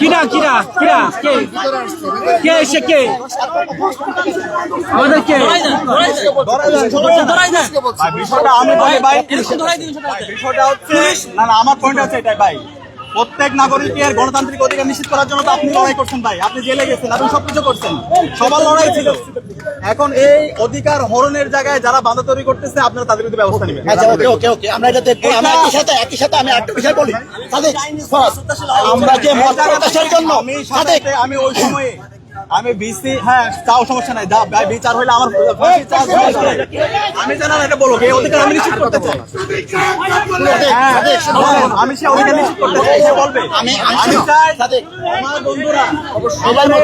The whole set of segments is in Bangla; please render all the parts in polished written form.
কিরা কিরা কিরা কে কে এসে কে আমাদের কে বিষয়টা আমি বলি ভাই, বিষয়টা হচ্ছে না না আমার পয়েন্ট আছে এটাই ভাই, প্রত্যেক নাগরিকের গণতান্ত্রিক অধিকার নিশ্চিত করার জন্য তো আপনি লড়াই করছেন ভাই, আপনি জেলে গেছেন, আপনি সবকিছু করছেন, সবার লড়াই ছিল। এখন এই অধিকার হরণের জায়গায় যারা বাধা তৈরি করতেছে আপনারা তাদের বিরুদ্ধে ব্যবস্থা নেবেন। আমরা এটা দেখবো। আমরা একই সাথে আমি একটা বিষয় বলি, আমরা যে মত প্রকাশের জন্য আমি ওই সময়ে আমি বিসি হ্যাঁ তাও সমস্যা নাই, বিচার হইলে আমার আমি জানা এটা বলবো এই অধিকার আমি নিশ্চিত করতে চাই, আমি সে অধিকার নিশ্চিত করতে চাই, সে বলবে আমি চাই আমার বন্ধুরা আমার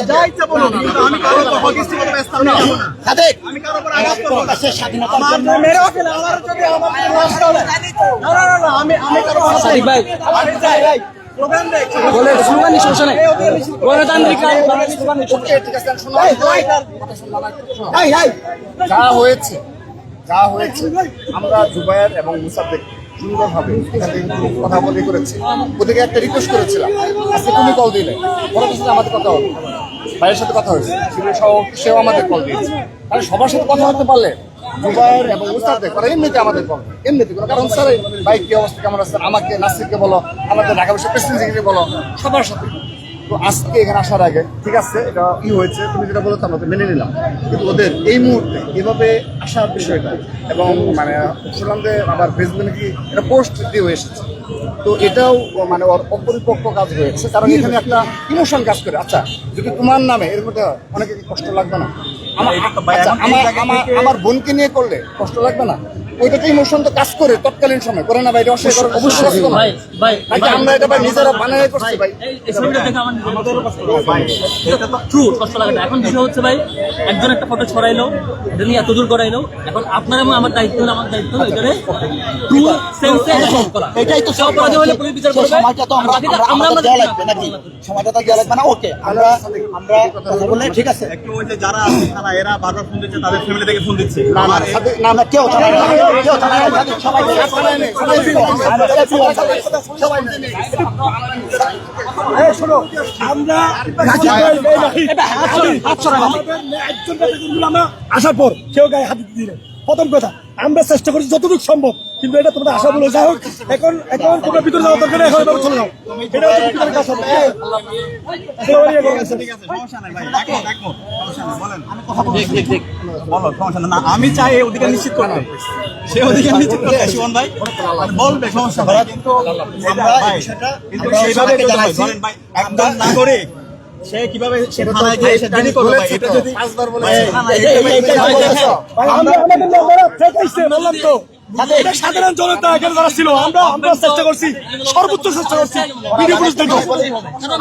যা ইচ্ছা বলুন, কিন্তু আমি কারো হকিস্টিগত ব্যস্ত না, আমি কারো উপর আঘাত করব না, স্বাধীনতার জন্য মেরেও খেলে আমার যদি আমার নষ্ট হবে না না না আমি কারো ভাই আমি চাই বলে স্লোগানই সমস্যা নাই, গণতান্ত্রিক যা হয়েছে আমরা জুবায়ের এবং মুসাদ্দেক সুন্দরভাবে এখানে কথা বলি করেছি, ওদেরকে একটা রিকোয়েস্ট করেছিলাম আজকে তুমি কল দিলে, ওরা সাথে আমাদের কথা হলো, ভাইয়ের সাথে কথা হয়েছে, সেও আমাদের কল দিয়েছে। আর সবার সাথে কথা বলতে পারলে জুবায়ের এবং মুসাদ্দেক ওরা এমনিতে আমাদের কল, এমনিতে কোনো কারণ স্যার ভাই কি অবস্থা কেমন আছেন, আমাকে নাসিরকে বলো, আমাদের ঢাকা বিশ্বের প্রেসিডেন্ট সেক্রেটারি বলো, সবার সাথে। তো আজকে এখানে আসার আগে ঠিক আছে এটা হয়েছে, তুমি যেটা বলো আমরা মেনে নিলাম, কিন্তু ওদের এই মুহূর্তে এভাবে আসার বিষয়টা এবং মানে শুনলাম যে আবার ফেসবুকে কি এটা পোস্ট দিয়ে এসেছে, তো এটাও মানে ওর অপরিপক্ক কাজ হয়েছে, কারণ এখানে একটা ইমোশন কাজ করে। আচ্ছা যদি তোমার নামে এর মধ্যে অনেকে কষ্ট লাগবে না, আমার বোনকে নিয়ে করলে কষ্ট লাগবে না, ওইটা তো ইমোশন তো কাজ করে তৎকালীন সময় করে না ভাই, অবশ্যই আমরা এটা ভাই নিজেরা বানায় করছি ভাই, কষ্ট লাগে না। এখন বিষয় হচ্ছে ভাই একজন একটা ফটো ছড়াইলো, এটা নিয়ে এত দূর করাইলো, এখন আপনার এবং আমার দায়িত্ব হলো, আমার দায়িত্ব এটারে এটাই তো সব অপরাধী হলে পুলিশ বিচার করবে, সময়টা তো আমরা দেওয়া লাগবে নাকি, সময়টা তো দেওয়া লাগবে না। ওকে আমরা কথা বলে ঠিক আছে, একটু ওই যে যারা আছে তারা এরা বারবার ফোন দিচ্ছে, তাদের ফ্যামিলি থেকে ফোন দিচ্ছে, না কেউ শোনো আমরা আসার পর কেউ গায়ে হাত দিতে দিলে প্রথম কথা আমরা চেষ্টা করছি যতটুকু সম্ভব, কিন্তু এটা তোমাদের আশা বলে যাই হোক, এখন তোমরা ভিতরে যাওয়া দরকার, এখন এবার চলে যাও, এটা হচ্ছে ভিতরের কাজ হবে। আমি চাই এই অধিকার নিশ্চিত করতে, সে অধিকার নিশ্চিত করতে শিবন ভাই বলবে সমস্যা ভাই, কিন্তু সেইভাবে ধরেন ভাই একদম নাগরিক সে কিভাবে সে থানায় গিয়ে সে জিডি করবে ভাই, এটা যদি পাঁচবার বলে বললাম তো সাধারণ জনতা এখানে যারা ছিল আমরা চেষ্টা করছি, সর্বোচ্চ চেষ্টা করছি, ভিডিও ফুটেজ দেখো,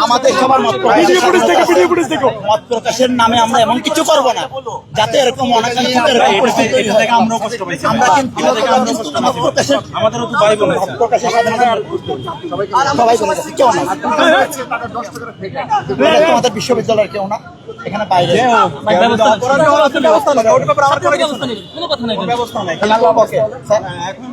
আমাদের সবার ভিডিও ফুটেজ দেখো, মত প্রকাশের নামে আমরা এমন কিছু করবো না যাতে এরকম আমরা কষ্ট পাইছি, আমরা কিন্তু মত প্রকাশের আমাদেরও তো ভাই বোন মত প্রকাশের স্বাধীনতা সবাই বলেছে কেউ না, তোমাদের বিশ্ববিদ্যালয়ের কেউ না, এখানে বাইরে ব্যবস্থা নেই এখন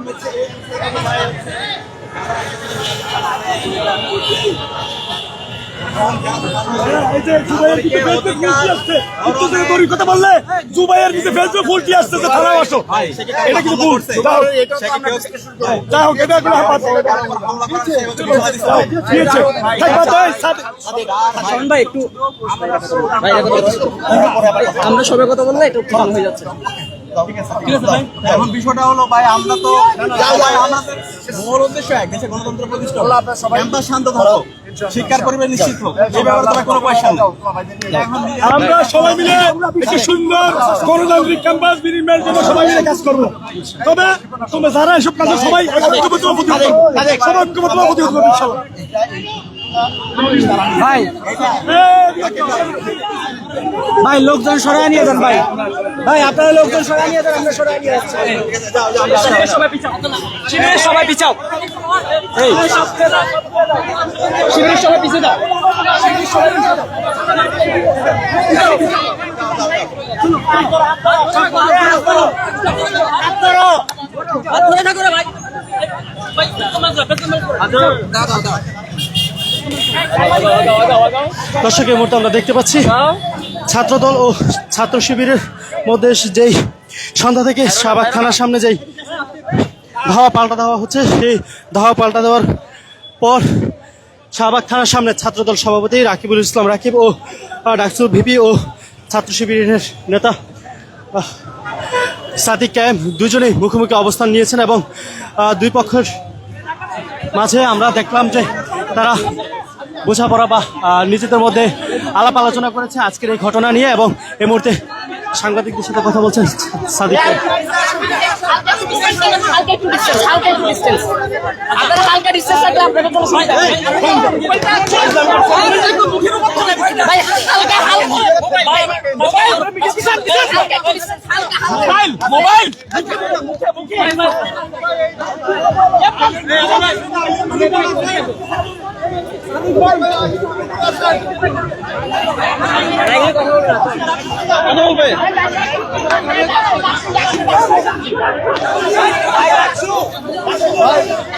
কথা বললে জুবাইয়ের নিচে ফেসবুক ফুলটি আসতেছে, থানায় আসো, এটা কিন্তু ভুল। যাই হোক এটা ভাই একটু আমরা সবাই কথা বললে একটু কম হয়ে যাচ্ছে। এখন বিষয়টা হলো ভাই আমরা তো মূল উদ্দেশ্য এক দেশে গণতন্ত্র প্রতিষ্ঠা, ক্যাম্পাস শান্ত থাকুক, শিক্ষার পরিবেশ নিশ্চিত হোক, এই ব্যাপারে তোমার কোনো পয়সা নেই। আমরা সবাই মিলে একটি সুন্দর গণতান্ত্রিক ক্যাম্পাস বিনিময়ের জন্য সবাই মিলে কাজ করবো, তবে তোমরা যারা এসব কাজে সবাই ভাই ভাই লোকজন সরাই নিয়ে যান, ভাই ভাই আপনারা লোকজন সরাই নিয়ে যান, আমরা সরাই নিয়ে যাচ্ছি, সবাই পিছাও, শিবিরের সবাই পিছাও, শিবিরের সবাই পিছিয়ে দাও, শিবিরের সবাই পিছিয়ে দাও। দর্শক এই মুহূর্তে আমরা দেখতে পাচ্ছি ছাত্রদল ও ছাত্র শিবিরের মধ্যে যেই সন্ধ্যা থেকে শাহবাগ থানার সামনে যেই ধাওয়া পাল্টা দেওয়া হচ্ছে, সেই ধাওয়া পাল্টা দেওয়ার পর শাহবাগ থানার সামনে ছাত্রদল সভাপতি রাকিবুল ইসলাম রাকিব ও ডাকসু ভিপি ও ছাত্র শিবিরের নেতা সাদিক কায়েম দুজনেই মুখোমুখি অবস্থান নিয়েছেন এবং দুই পক্ষের মাঝে আমরা দেখলাম যে তারা বোঝাপড়া বা নিজেদের মধ্যে আলাপ আলোচনা করেছে আজকের এই ঘটনা নিয়ে। এবং এই মুহূর্তে সাংবাদিকদের সাথে কথা বলছেন সাদিক কায়েম।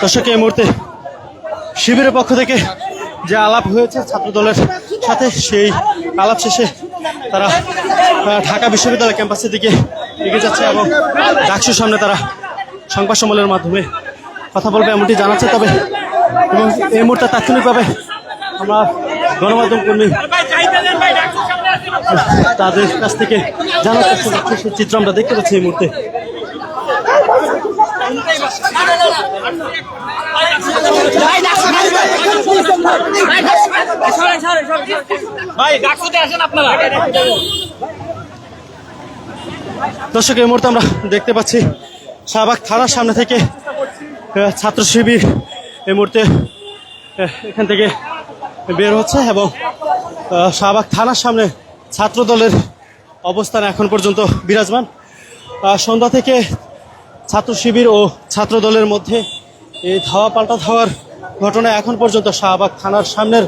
দর্শক এই মুহূর্তে শিবিরের পক্ষ থেকে যে আলাপ হয়েছে ছাত্রদলের সাথে, সেই আলাপ শেষে তারা ঢাকা বিশ্ববিদ্যালয় ক্যাম্পাসের দিকে এগিয়ে যাচ্ছে এবং ডাকসুর সামনে তারা সংবাদ সম্মেলনের মাধ্যমে কথা বলবে এমনটি জানাচ্ছে। তবে এবং এই মুহূর্তে তাৎক্ষণিকভাবে আমরা গণমাধ্যম কর্মী তাদের কাছ থেকে জানার চেষ্টা করছি, সেই চিত্র আমরা দেখতে পাচ্ছি এই মুহূর্তে। দর্শক এই মুহূর্তে আমরা দেখতে পাচ্ছি শাহবাগ থানার সামনে থেকে ছাত্র শিবির এই মুহূর্তে এখান থেকে বের হচ্ছে এবং শাহবাগ থানার সামনে ছাত্র দলের অবস্থান এখন পর্যন্ত বিরাজমান। সন্ধ্যা থেকে ছাত্র শিবির ও ছাত্র দলের মধ্যে এই ধাওয়া পাল্টা ধাওয়ার ঘটনা এখন পর্যন্ত শাহবাগ থানার সামনের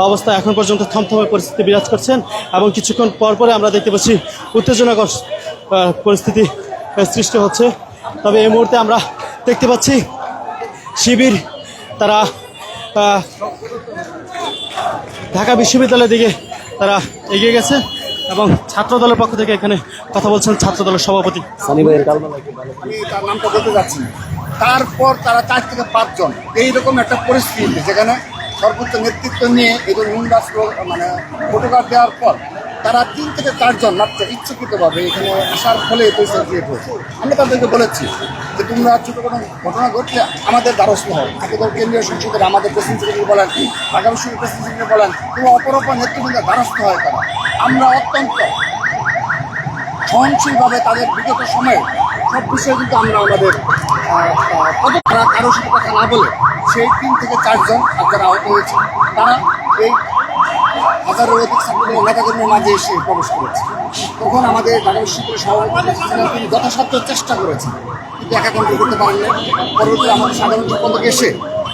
অবস্থা এখন পর্যন্ত থমথমে পরিস্থিতি বিরাজ করছেন এবং কিছুক্ষণ পর পরে আমরা দেখতে পাচ্ছি উত্তেজনাকর পরিস্থিতি সৃষ্টি হচ্ছে। তবে এই মুহূর্তে আমরা দেখতে পাচ্ছি শিবির তারা ঢাকা বিশ্ববিদ্যালয়ের দিকে তারা এগিয়ে গেছে এবং ছাত্র দলের পক্ষ থেকে এখানে কথা বলছেন ছাত্র দলের সভাপতি আমি তার নামটা বলতে যাচ্ছি না। তারপর তারা 4 থেকে 5 জন এইরকম একটা পরিস্থিতি যেখানে সর্বোচ্চ নেতৃত্ব নিয়ে এগুলো নিন্দাস মানে ফটোগ্রাফ দেওয়ার পর তারা 3 থেকে 4 জন মাত্র ইচ্ছাকৃতভাবে এখানে আসার ফলে এই পরিস্থিতি ক্রিয়েট হয়েছে। আমরা তাদেরকে বলেছি যে তোমরা ছোটো কোনো ঘটনা ঘটলে আমাদের দ্বারস্থ হয়, একেদল কেন্দ্রীয় সংসদের আমাদের প্রেসিডেন্ট সেক্রেটারি বলেন, আগামী সময় প্রেসিডেন্ট সেক্রেটারি বলেন, তোমরা অপর নেতৃবৃন্দের দ্বারস্থ হয় তারা। আমরা অত্যন্ত সহনশীলভাবে তাদের বিগত সময়ে সব বিষয়ে কিন্তু আমরা আমাদের তারা কারোর সাথে কথা না বলে সেই 3 থেকে 4 জন যারা আহত হয়েছে তারা এই হাজারের অধিক ছাত্রদের নেতাকর্মীর মাঝে এসে প্রবেশ করেছে। তখন আমাদের ঢাকা বিশ্ববিদ্যালয়ের সভাপতি ছিলেন, তিনি যথাসাধ্য চেষ্টা করেছেন কিন্তু একা কন্ট্রোল করতে পারেননি। পরবর্তী আমাদের সাধারণ সম্পাদক এসে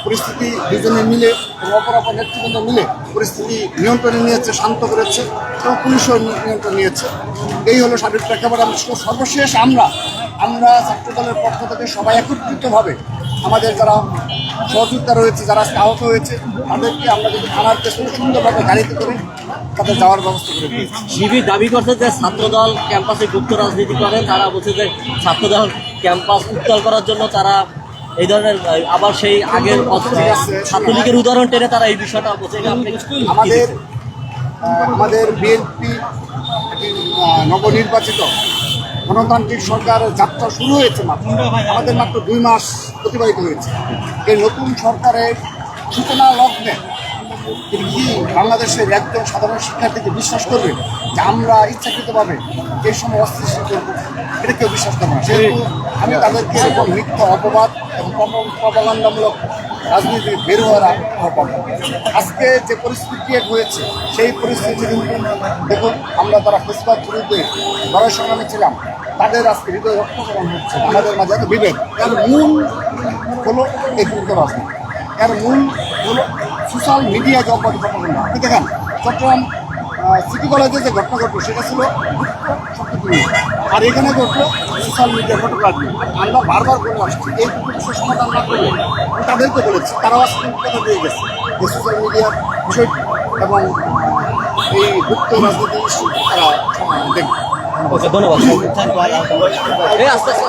পরিস্থিতি দুজনে মিলে এবং অপর নেতৃবৃন্দ মিলে পরিস্থিতি নিয়ন্ত্রণে নিয়েছে, শান্ত করেছে এবং পুলিশও নিয়ন্ত্রণ নিয়েছে। এই হলো সার্বিক প্রেক্ষাপট। সর্বশেষ আমরা ছাত্রদলের পক্ষ থেকে সবাই একত্রিতভাবে আমাদের যারা সহযোগিতা রয়েছে, যারা আহত হয়েছে তাদেরকে আমরা যদি থানার পেছনে সুন্দরভাবে গাড়িতে করে তাদের যাওয়ার ব্যবস্থা করে দিয়েছি। শিবির দাবি করছে যে ছাত্রদল ক্যাম্পাসে গুপ্ত রাজনীতি করে, তারা বলছে যে ছাত্রদল ক্যাম্পাস উত্তল করার জন্য তারা এই ধরনের আবার সেই আগের ছাত্রলীগের উদাহরণ টেনে তারা এই বিষয়টা বলছে। আমাদের বিএনপি নবনির্বাচিত গণতান্ত্রিক সরকারের যাত্রা শুরু হয়েছে আমাদের মাত্র 2 মাস অতিবাহিত হয়েছে। এই নতুন সরকারের সূচনা লগ্নে তিনি কি বাংলাদেশের একজন সাধারণ শিক্ষার্থীকে বিশ্বাস করবে যে আমরা ইচ্ছাকৃতভাবে এই সময় অস্থিতিশীল করবো? এটা কেউ বিশ্বাস করবে না। সেহেতু আমি তাদেরকে এরকম মিথ্যা অপবাদ এবং প্রপাগান্ডামূলক রাজনীতি বের হওয়ার আহ্বান। আজকে যে পরিস্থিতি ক্রিয়েট হয়েছে সেই পরিস্থিতি দেখুন, আমরা তারা ফেসবাদ বিরুদ্ধে লড়াই সংগ্রামে ছিলাম, তাদের আজকে হৃদয় রক্তকরণ হচ্ছে। আমাদের মাঝে একটা বিভেদ, এর মূল হলো এই গুপ্ত রাজনীতি, এর মূল হলো সোশ্যাল মিডিয়া যে অব্যাহত প্রপাগান্ডা। আপনি দেখেন চট্টগ্রাম সিটি কলেজে যে ঘটনা ঘটলো সেটা ছিল আর এখানে ঘটলো সোশ্যাল মিডিয়া ফটোগ্রাফি। আমরা বারবার বলে আসছি এই দুটো বিষয় সমাধান না করলে আমি তাদেরকে বলেছি, তারাও আজকে কথা দিয়ে গেছে যে সোশ্যাল মিডিয়ার বিষয়টি এবং এই গুপ্ত রাজনীতি তারা দেখবে। ওকে, ধন্যবাদ। এই আস্তে আস্তে